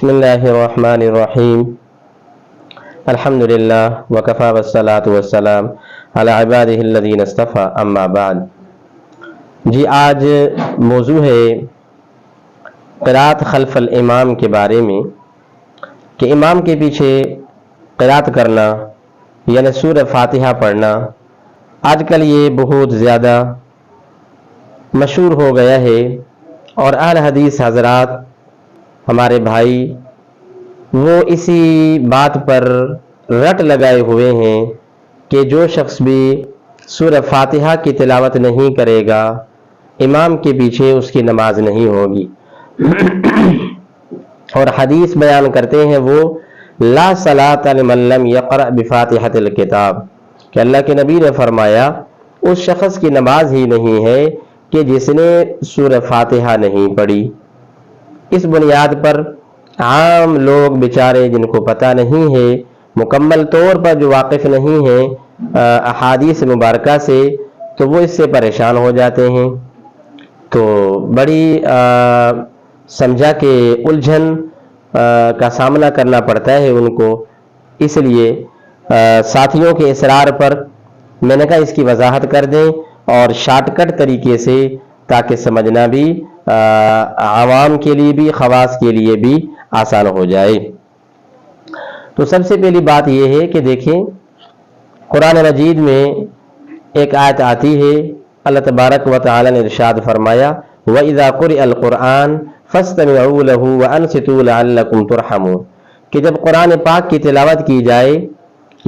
بسم اللہ الرحمن الرحیم الحمد للہ وکفی والصلاة والسلام علی عبادہ الذین اصطفی اما بعد۔ جی آج موضوع ہے قرأت خلف الامام کے بارے میں کہ امام کے پیچھے قرأت کرنا یعنی سورہ فاتحہ پڑھنا آج کل یہ بہت زیادہ مشہور ہو گیا ہے، اور اہل حدیث حضرات ہمارے بھائی وہ اسی بات پر رٹ لگائے ہوئے ہیں کہ جو شخص بھی سورہ فاتحہ کی تلاوت نہیں کرے گا امام کے پیچھے اس کی نماز نہیں ہوگی۔ اور حدیث بیان کرتے ہیں وہ لا صلاۃ لمن لم یقرأ بفاتحۃ الکتاب، کہ اللہ کے نبی نے فرمایا اس شخص کی نماز ہی نہیں ہے کہ جس نے سورہ فاتحہ نہیں پڑھی۔ اس بنیاد پر عام لوگ بیچارے جن کو پتہ نہیں ہے، مکمل طور پر جو واقف نہیں ہیں احادیث مبارکہ سے، تو وہ اس سے پریشان ہو جاتے ہیں، تو بڑی سمجھا کہ الجھن کا سامنا کرنا پڑتا ہے ان کو۔ اس لیے ساتھیوں کے اصرار پر میں نے کہا اس کی وضاحت کر دیں اور شارٹ کٹ طریقے سے، تاکہ سمجھنا بھی عوام کے لیے بھی خواص کے لیے بھی آسان ہو جائے۔ تو سب سے پہلی بات یہ ہے کہ دیکھیں قرآن مجید میں ایک آیت آتی ہے، اللہ تبارک و تعالی نے ارشاد فرمایا وَإِذَا قُرِئَ الْقُرْآنُ فَاسْتَمِعُوا لَهُ وَأَنصِتُوا لَعَلَّكُمْ تُرْحَمُونَ، کہ جب قرآن پاک کی تلاوت کی جائے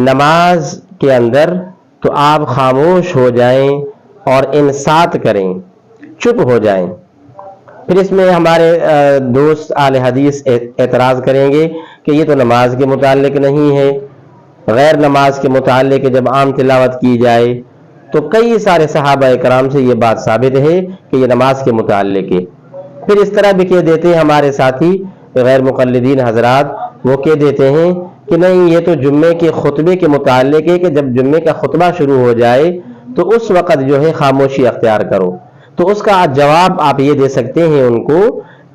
نماز کے اندر تو آپ خاموش ہو جائیں اور انصات کریں، چپ ہو جائیں۔ پھر اس میں ہمارے دوست اہل حدیث اعتراض کریں گے کہ یہ تو نماز کے متعلق نہیں ہے، غیر نماز کے متعلق جب عام تلاوت کی جائے، تو کئی سارے صحابہ اکرام سے یہ بات ثابت ہے کہ یہ نماز کے متعلق ہے۔ پھر اس طرح بھی کہہ دیتے ہیں ہمارے ساتھی غیر مقلدین حضرات، وہ کہہ دیتے ہیں کہ نہیں یہ تو جمعے کے خطبے کے متعلق ہے کہ جب جمعے کا خطبہ شروع ہو جائے تو اس وقت جو ہے خاموشی اختیار کرو۔ تو اس کا جواب آپ یہ دے سکتے ہیں ان کو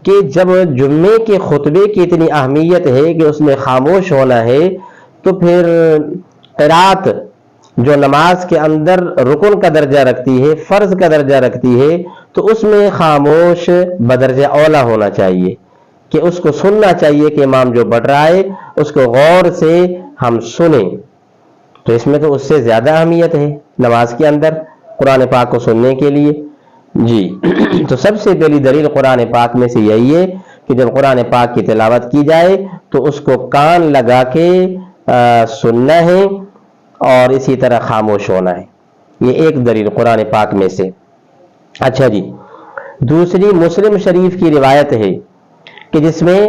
کہ جب جمعے کے خطبے کی اتنی اہمیت ہے کہ اس میں خاموش ہونا ہے، تو پھر قرأت جو نماز کے اندر رکن کا درجہ رکھتی ہے، فرض کا درجہ رکھتی ہے، تو اس میں خاموش بدرجہ اولا ہونا چاہیے، کہ اس کو سننا چاہیے کہ امام جو پڑھ رہا ہے اس کو غور سے ہم سنیں۔ تو اس میں تو اس سے زیادہ اہمیت ہے نماز کے اندر قرآن پاک کو سننے کے لیے۔ جی تو سب سے پہلی دلیل قرآن پاک میں سے یہی ہے کہ جب قرآن پاک کی تلاوت کی جائے تو اس کو کان لگا کے سننا ہے اور اسی طرح خاموش ہونا ہے۔ یہ ایک دلیل قرآن پاک میں سے۔ اچھا جی، دوسری مسلم شریف کی روایت ہے کہ جس میں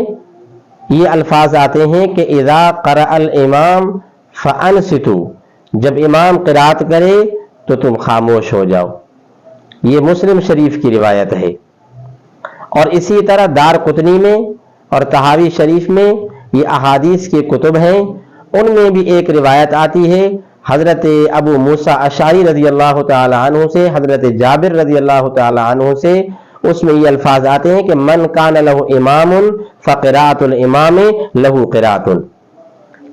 یہ الفاظ آتے ہیں کہ اذا قرأ الامام فانصتوا، جب امام قرأت کرے تو تم خاموش ہو جاؤ۔ یہ مسلم شریف کی روایت ہے، اور اسی طرح دار قطنی میں اور طحاوی شریف میں یہ احادیث کے کتب ہیں، ان میں بھی ایک روایت آتی ہے حضرت ابو موسیٰ اشعری رضی اللہ تعالی عنہ سے، حضرت جابر رضی اللہ تعالی عنہ سے، اس میں یہ الفاظ آتے ہیں کہ من کان لہ امام فقراءۃ الامام لہ قراءۃ،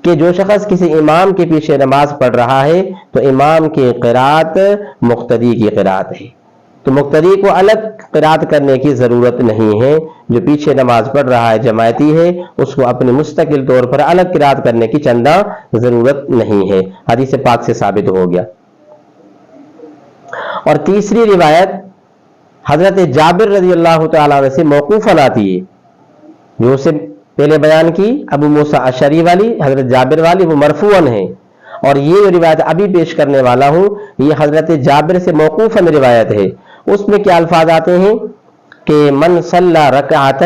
کہ جو شخص کسی امام کے پیچھے نماز پڑھ رہا ہے تو امام کی قراءت مقتدی کی قراءت ہے، تو مقتدی کو الگ قراءت کرنے کی ضرورت نہیں ہے، جو پیچھے نماز پڑھ رہا ہے جماعتی ہے اس کو اپنے مستقل طور پر الگ قراءت کرنے کی چندہ ضرورت نہیں ہے، حدیث پاک سے ثابت ہو گیا۔ اور تیسری روایت حضرت جابر رضی اللہ تعالیٰ عنہ سے موقوفاً آتی ہے، جو اسے پہلے بیان کی ابو موسیٰ اشعری والی، حضرت جابر والی وہ مرفوعاً ہے، اور یہ جو روایت ابھی پیش کرنے والا ہوں یہ حضرت جابر سے موقوفاً روایت ہے۔ اس میں کیا الفاظ آتے ہیں کہ من صلی رکعۃ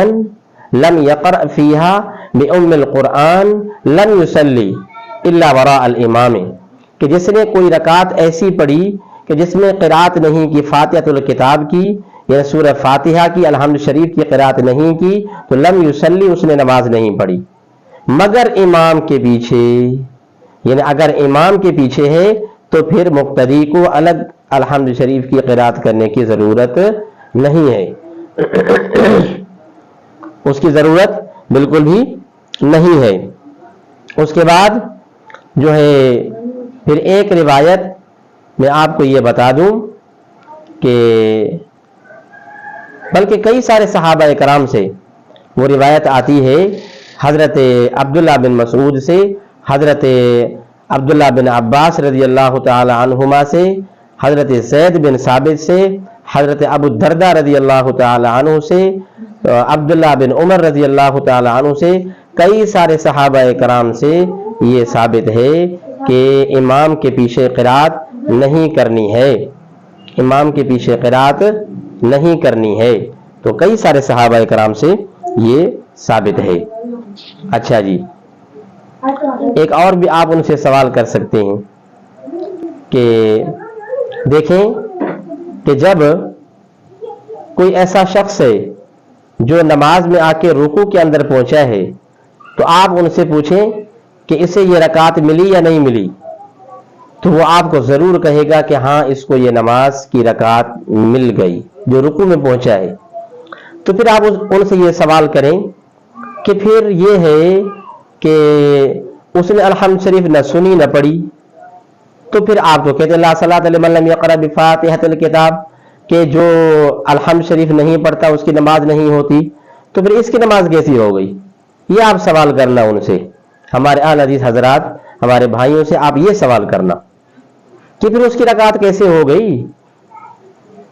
لم یقرأ فیہا بأم القرآن لم یصلی الا وراء الامام، کہ جس نے کوئی رکعت ایسی پڑھی کہ جس میں قرأت نہیں کی فاتحۃ الکتاب کی، یعنی سورہ فاتحہ کی، الحمد شریف کی قرأت نہیں کی، تو لم یصلی، اس نے نماز نہیں پڑھی مگر امام کے پیچھے، یعنی اگر امام کے پیچھے ہے تو پھر مقتدی کو الگ الحمد شریف کی قرأت کرنے کی ضرورت نہیں ہے، اس کی ضرورت بالکل بھی نہیں ہے۔ اس کے بعد جو ہے پھر ایک روایت میں آپ کو یہ بتا دوں کہ بلکہ کئی سارے صحابہ کرام سے وہ روایت آتی ہے، حضرت عبداللہ بن مسعود سے، حضرت عبداللہ بن عباس رضی اللہ تعالی عنہما سے، حضرت زید بن ثابت سے، حضرت ابو الدرداء رضی اللہ تعالی عنہ سے، عبداللہ بن عمر رضی اللہ تعالی عنہ سے، کئی سارے صحابہ کرام سے یہ ثابت ہے کہ امام کے پیچھے قرات نہیں کرنی ہے، امام کے پیچھے قرات نہیں کرنی ہے۔ تو کئی سارے صحابہ کرام سے یہ ثابت ہے۔ اچھا جی، ایک اور بھی آپ ان سے سوال کر سکتے ہیں کہ دیکھیں کہ جب کوئی ایسا شخص ہے جو نماز میں آ کے رکوع کے اندر پہنچا ہے تو آپ ان سے پوچھیں کہ اسے یہ رکعت ملی یا نہیں ملی، تو وہ آپ کو ضرور کہے گا کہ ہاں اس کو یہ نماز کی رکعت مل گئی جو رکوع میں پہنچا ہے۔ تو پھر آپ ان سے یہ سوال کریں کہ پھر یہ ہے کہ اس نے الحمد شریف نہ سنی نہ پڑھی، تو پھر آپ تو کہتے ہیں لا صلاۃ لمن لم یقرأ بفاتحۃ الکتاب، کہ جو الحمد شریف نہیں پڑھتا اس کی نماز نہیں ہوتی، تو پھر اس کی نماز کیسی ہو گئی؟ یہ آپ سوال کرنا ان سے، ہمارے اہل حدیث حضرات، ہمارے بھائیوں سے آپ یہ سوال کرنا کہ پھر اس کی رکعت کیسے ہو گئی؟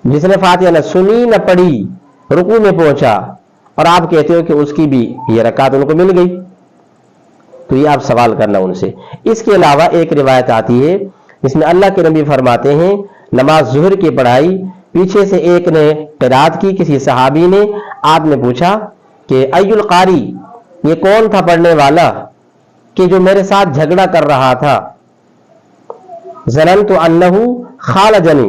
جس نے فاتحہ نہ سنی نہ پڑھی رکوع میں پہنچا، اور آپ کہتے ہو کہ اس کی بھی یہ رکعت ان کو مل گئی۔ تو یہ آپ سوال کرنا ان سے۔ اس کے علاوہ ایک روایت آتی ہے جس میں اللہ کے نبی فرماتے ہیں نماز ظہر کی پڑھائی، پیچھے سے ایک نے قرات کی، کسی صحابی نے، آپ نے پوچھا کہ ای القاری، یہ کون تھا پڑھنے والا کہ جو میرے ساتھ جھگڑا کر رہا تھا؟ ظننت انہ خالجنی،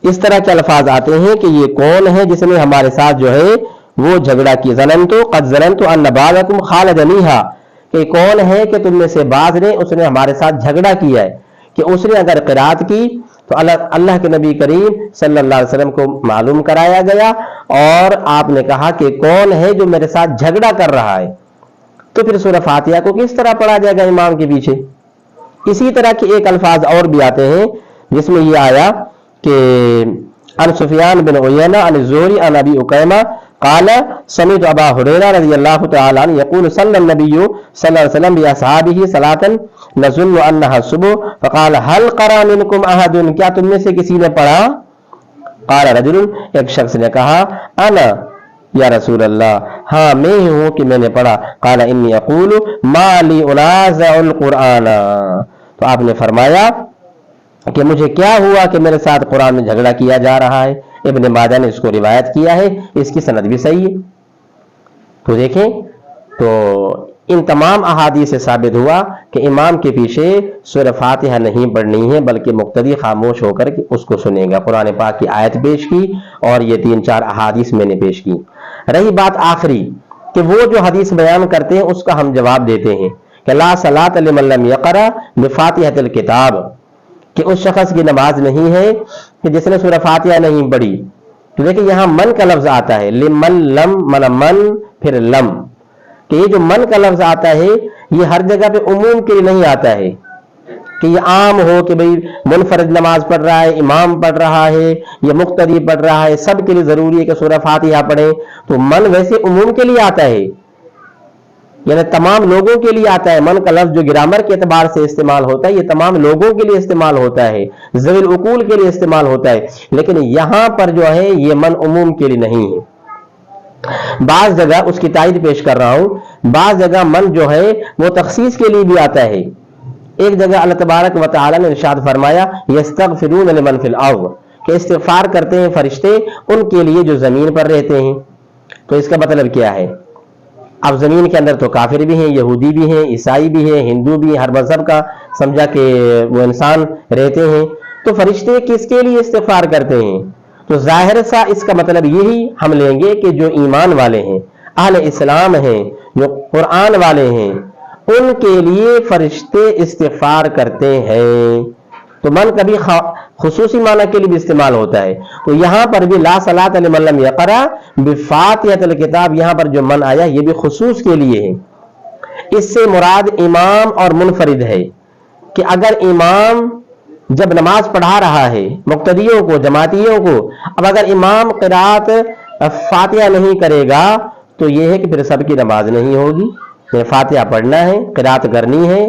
اس طرح کے الفاظ آتے ہیں کہ یہ کون ہے جس نے ہمارے ساتھ جو ہے وہ جھگڑا کی۔ قد ظننت ان بعضکم خالجنیھا، کہ کون ہے کہ تم میں سے بعض نے اس نے ہمارے ساتھ جھگڑا کیا ہے، کہ اس نے اگر قرات کی تو اللہ کے نبی کریم صلی اللہ علیہ وسلم کو معلوم کرایا گیا اور آپ نے کہا کہ کون ہے جو میرے ساتھ جھگڑا کر رہا ہے، تو پھر سورہ فاتحہ کو کس طرح پڑھا جائے گا امام کے پیچھے؟ اسی طرح کے ایک الفاظ اور بھی آتے ہیں جس میں یہ آیا کہ عن سفیان بن عیینہ عن الزہری عن ابی اقیمہ قال سمعت ابا ہریرہ رضی اللہ تعالی عنہ یقول صلی النبی صلی اللہ علیہ وسلم باصحابہ صلاۃ نظن انها الصبح فقال هل قرأ منکم احد، کیا تم میں سے کسی نے پڑھا؟ قال رجل، ایک شخص نے کہا انا یا رسول اللہ، ہاں میں ہی ہوں کہ میں نے پڑھا۔ قال انی اقول ما لی انازع القرآن، تو آپ نے فرمایا کہ مجھے کیا ہوا کہ میرے ساتھ قرآن میں جھگڑا کیا جا رہا ہے۔ ابن ماجہ نے اس کو روایت کیا ہے، اس کی سند بھی صحیح ہے۔ تو دیکھیں، تو ان تمام احادیث سے ثابت ہوا کہ امام کے پیچھے سورہ فاتحہ نہیں پڑھنی ہے، بلکہ مقتدی خاموش ہو کر اس کو سنے گا۔ قرآن پاک کی آیت پیش کی اور یہ 3-4 احادیث میں نے پیش کی۔ رہی بات آخری کہ وہ جو حدیث بیان کرتے ہیں اس کا ہم جواب دیتے ہیں کہ لا صلاۃ لمن لم یقرأ بفاتحۃ الکتاب، کہ اس شخص کی نماز نہیں ہے کہ جس نے سورہ فاتحہ نہیں پڑھی۔ تو دیکھیں یہاں من کا لفظ آتا ہے، لمن لم، من پھر لم، کہ یہ جو من کا لفظ آتا ہے یہ ہر جگہ پہ عموم کے لیے نہیں آتا ہے کہ یہ عام ہو کہ بھئی منفرد نماز پڑھ رہا ہے، امام پڑھ رہا ہے یا مقتدی پڑھ رہا ہے، سب کے لیے ضروری ہے کہ سورہ فاتحہ پڑھیں۔ تو من ویسے عموم کے لیے آتا ہے، یعنی تمام لوگوں کے لیے آتا ہے۔ من کا لفظ جو گرامر کے اعتبار سے استعمال ہوتا ہے یہ تمام لوگوں کے لیے استعمال ہوتا ہے، ذوی العقول کے لیے استعمال ہوتا ہے، لیکن یہاں پر جو ہے یہ من عموم کے لیے نہیں ہے۔ بعض جگہ اس کی تائید پیش کر رہا ہوں، بعض جگہ من جو ہے وہ تخصیص کے لیے بھی آتا ہے۔ ایک جگہ اللہ تبارک و تعالی نے ارشاد فرمایا یستغفرون لمن فی الارض، کہ استغفار کرتے ہیں فرشتے ان کے لیے جو زمین پر رہتے ہیں۔ تو اس کا مطلب کیا ہے؟ اب زمین کے اندر تو کافر بھی ہیں، یہودی بھی ہیں، عیسائی بھی ہیں، ہندو بھی ہیں، ہر مذہب کا سمجھا کہ وہ انسان رہتے ہیں، تو فرشتے کس کے لیے استغفار کرتے ہیں؟ تو ظاہر سا اس کا مطلب یہی ہم لیں گے کہ جو ایمان والے ہیں، اہل اسلام ہیں، جو قرآن والے ہیں، ان کے لیے فرشتے استغفار کرتے ہیں۔ تو من کبھی خصوصی معنی کے لیے بھی استعمال ہوتا ہے. تو یہاں پر بھی لا صلاۃ لمن لم یقرأ بفاتحۃ الکتاب، یہاں پر جو من آیا یہ بھی خصوص کے لیے ہے. اس سے مراد امام اور منفرد ہے کہ اگر امام جب نماز پڑھا رہا ہے مقتدیوں کو، جماعتیوں کو، اب اگر امام قرات فاتحہ نہیں کرے گا تو یہ ہے کہ پھر سب کی نماز نہیں ہوگی. فاتحہ پڑھنا ہے، قرات کرنی ہے.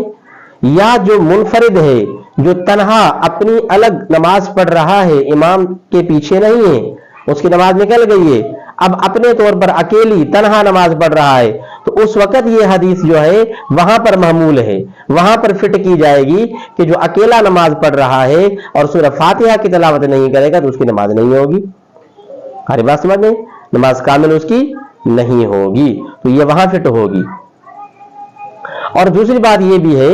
یا جو منفرد ہے، جو تنہا اپنی الگ نماز پڑھ رہا ہے، امام کے پیچھے نہیں ہے، اس کی نماز نکل گئی ہے، اب اپنے طور پر اکیلی تنہا نماز پڑھ رہا ہے، تو اس وقت یہ حدیث جو ہے وہاں پر محمول ہے، وہاں پر فٹ کی جائے گی کہ جو اکیلا نماز پڑھ رہا ہے اور سورہ فاتحہ کی تلاوت نہیں کرے گا تو اس کی نماز نہیں ہوگی. ہر بات سمجھ میں، نماز کامل اس کی نہیں ہوگی، تو یہ وہاں فٹ ہوگی. اور دوسری بات یہ بھی ہے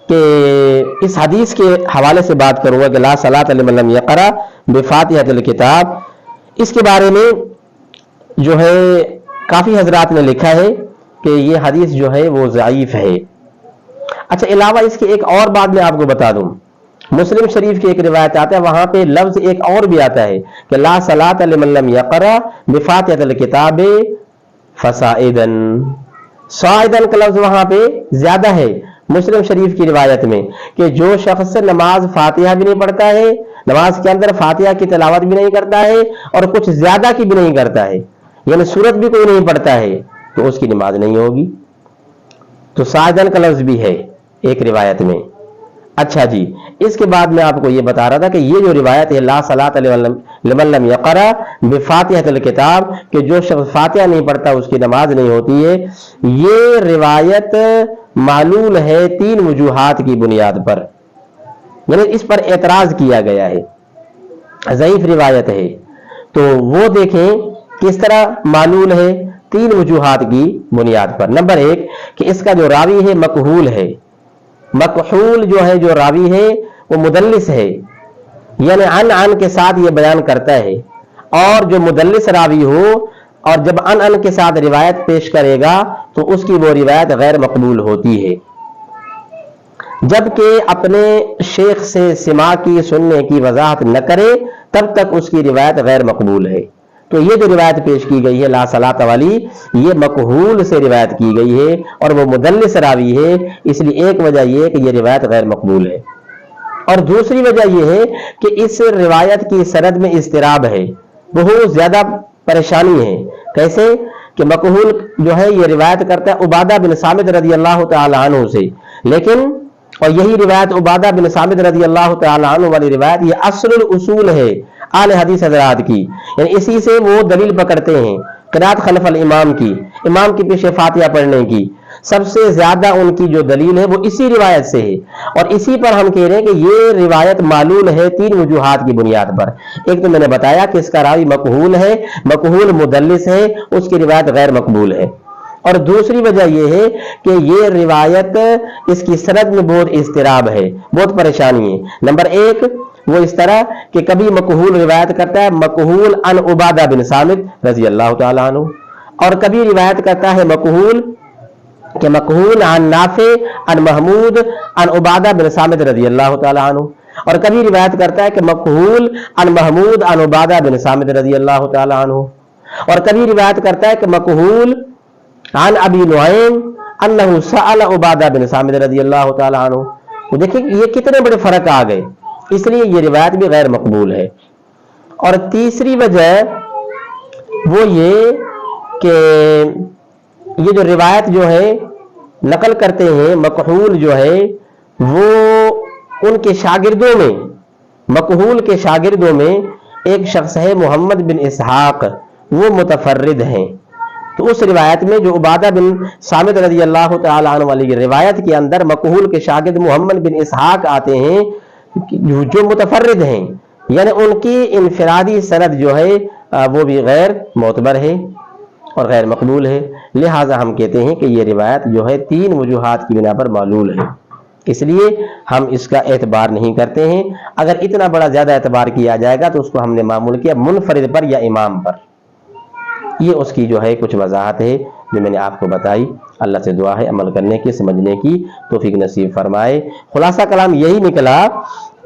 کہ اس حدیث کے حوالے سے بات کروں گا کہ لا صلاۃ لمن لم یقرأ بفاتحۃ الکتاب، اس کے بارے میں جو ہے کافی حضرات نے لکھا ہے کہ یہ حدیث جو ہے وہ ضعیف ہے. اچھا، علاوہ اس کے ایک اور بات میں آپ کو بتا دوں، مسلم شریف کی ایک روایت آتا ہے، وہاں پہ لفظ ایک اور بھی آتا ہے کہ لا صلاۃ لمن لم یقرأ بفاتحۃ الکتاب فصاعدا. صاعدا کا لفظ وہاں پہ زیادہ ہے مسلم شریف کی روایت میں کہ جو شخص نماز فاتحہ بھی نہیں پڑھتا ہے، نماز کے اندر فاتحہ کی تلاوت بھی نہیں کرتا ہے اور کچھ زیادہ کی بھی نہیں کرتا ہے، یعنی سورت بھی کوئی نہیں پڑھتا ہے، تو اس کی نماز نہیں ہوگی. تو صاعدن کا لفظ بھی ہے ایک روایت میں. اچھا جی، اس کے بعد میں آپ کو یہ بتا رہا تھا کہ یہ جو روایت ہے لا صلاۃ لمن لم یقرأ بفاتحۃ الکتاب، کہ جو شخص فاتحہ نہیں پڑھتا اس کی نماز نہیں ہوتی ہے، یہ روایت معلول ہے 3 وجوہات کی بنیاد پر، یعنی اس پر اعتراض کیا گیا ہے، ضعیف روایت ہے. تو وہ دیکھیں کس طرح معلول ہے، 3 وجوہات کی بنیاد پر. نمبر 1 کہ اس کا جو راوی ہے مکحول ہے. مکحول جو ہے، جو راوی ہے وہ مدلس ہے، یعنی عن کے ساتھ یہ بیان کرتا ہے، اور جو مدلس راوی ہو اور جب عن کے ساتھ روایت پیش کرے گا تو اس کی وہ روایت غیر مقبول ہوتی ہے، جبکہ اپنے شیخ سے سماع کی، سننے کی وضاحت نہ کرے تب تک اس کی روایت غیر مقبول ہے. تو یہ جو روایت پیش کی گئی ہے لا صلاۃ والی، یہ مکحول سے روایت کی گئی ہے اور وہ مدلس راوی ہے، اس لیے ایک وجہ یہ ہے کہ یہ روایت غیر مقبول ہے. اور دوسری وجہ یہ ہے کہ اس روایت کی سند میں اضطراب ہے، بہت زیادہ پریشانی ہے. کیسے کہ مکحول جو ہے یہ روایت کرتا ہے عبادہ بن صامت رضی اللہ تعالی عنہ سے، لیکن اور یہی روایت عبادہ بن صامت رضی اللہ تعالی عنہ والی روایت یہ اصل الاصول ہے اہل حدیث حضرات کی، یعنی اسی سے وہ دلیل پکڑتے ہیں قرات خلف الامام کی، امام کے پیچھے فاتحہ پڑھنے کی. سب سے زیادہ ان کی جو دلیل ہے وہ اسی روایت سے ہے، اور اسی پر ہم کہہ رہے ہیں کہ یہ روایت معلول ہے 3 وجوہات کی بنیاد پر. ایک تو میں نے بتایا کہ اس کا راوی مکحول ہے، مکحول مدلس ہے، اس کی روایت غیر مقبول ہے. اور دوسری وجہ یہ ہے کہ یہ روایت اس کی سند میں بہت اضطراب ہے، بہت پریشانی ہے. نمبر 1 وہ اس طرح کہ کبھی مکحول روایت کرتا ہے مکحول عن عبادہ بن صامت رضی اللہ تعالی عنہ، اور کبھی روایت کرتا ہے مکحول کہ مکحول عن نافع عن محمود عن عبادہ بن صامت رضی اللہ تعالی عنہ، اور کبھی روایت کرتا ہے کہ مکحول عن محمود عن عبادہ بن صامت رضی اللہ تعالی عنہ، اور کبھی روایت کرتا ہے کہ مکحول عن ابی نعیم انہ سأل عبادہ بن صامت رضی اللہ تعالی عنہ. تو دیکھیں یہ کتنے بڑے فرق آ گئے، اس لیے یہ روایت بھی غیر مقبول ہے. اور تیسری وجہ وہ یہ کہ یہ جو روایت جو ہے نقل کرتے ہیں مکحول جو ہے وہ ان کے شاگردوں میں، مکحول کے شاگردوں میں ایک شخص ہے محمد بن اسحاق، وہ متفرد ہیں. تو اس روایت میں جو عبادہ بن صامت رضی اللہ تعالی عنہ والی روایت کے اندر مکحول کے شاگرد محمد بن اسحاق آتے ہیں جو متفرد ہیں، یعنی ان کی انفرادی سند جو ہے وہ بھی غیر معتبر ہے اور غیر مقبول ہے. لہٰذا ہم کہتے ہیں کہ یہ روایت جو ہے 3 وجوہات کی بنا پر معلول ہے، اس لیے ہم اس کا اعتبار نہیں کرتے ہیں. اگر اتنا بڑا زیادہ اعتبار کیا جائے گا تو اس کو ہم نے معمول کیا منفرد پر یا امام پر. یہ اس کی جو ہے کچھ وضاحت ہے جو میں نے آپ کو بتائی. اللہ سے دعا ہے عمل کرنے کی، سمجھنے کی توفیق نصیب فرمائے. خلاصہ کلام یہی نکلا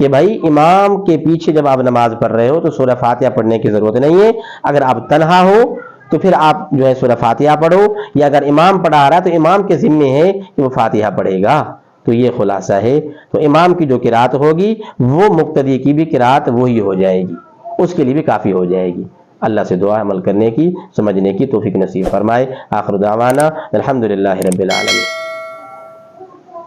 کہ بھائی امام کے پیچھے جب آپ نماز پڑھ رہے ہو تو سورہ فاتحہ پڑھنے کی ضرورت نہیں ہے، اگر آپ تنہا ہو تو پھر آپ جو ہے سورہ فاتحہ پڑھو، یا اگر امام پڑھا رہا ہے تو امام کے ذمے ہے کہ وہ فاتحہ پڑھے گا۔ تو یہ خلاصہ ہے، تو امام کی جو قرات ہوگی وہ مقتدی کی بھی قرات وہی ہو جائے گی، اس کے لیے بھی کافی ہو جائے گی۔ اللہ سے دعا عمل کرنے کی، سمجھنے کی توفیق نصیب فرمائے۔ آخر دعوانا الحمدللہ رب العالمین۔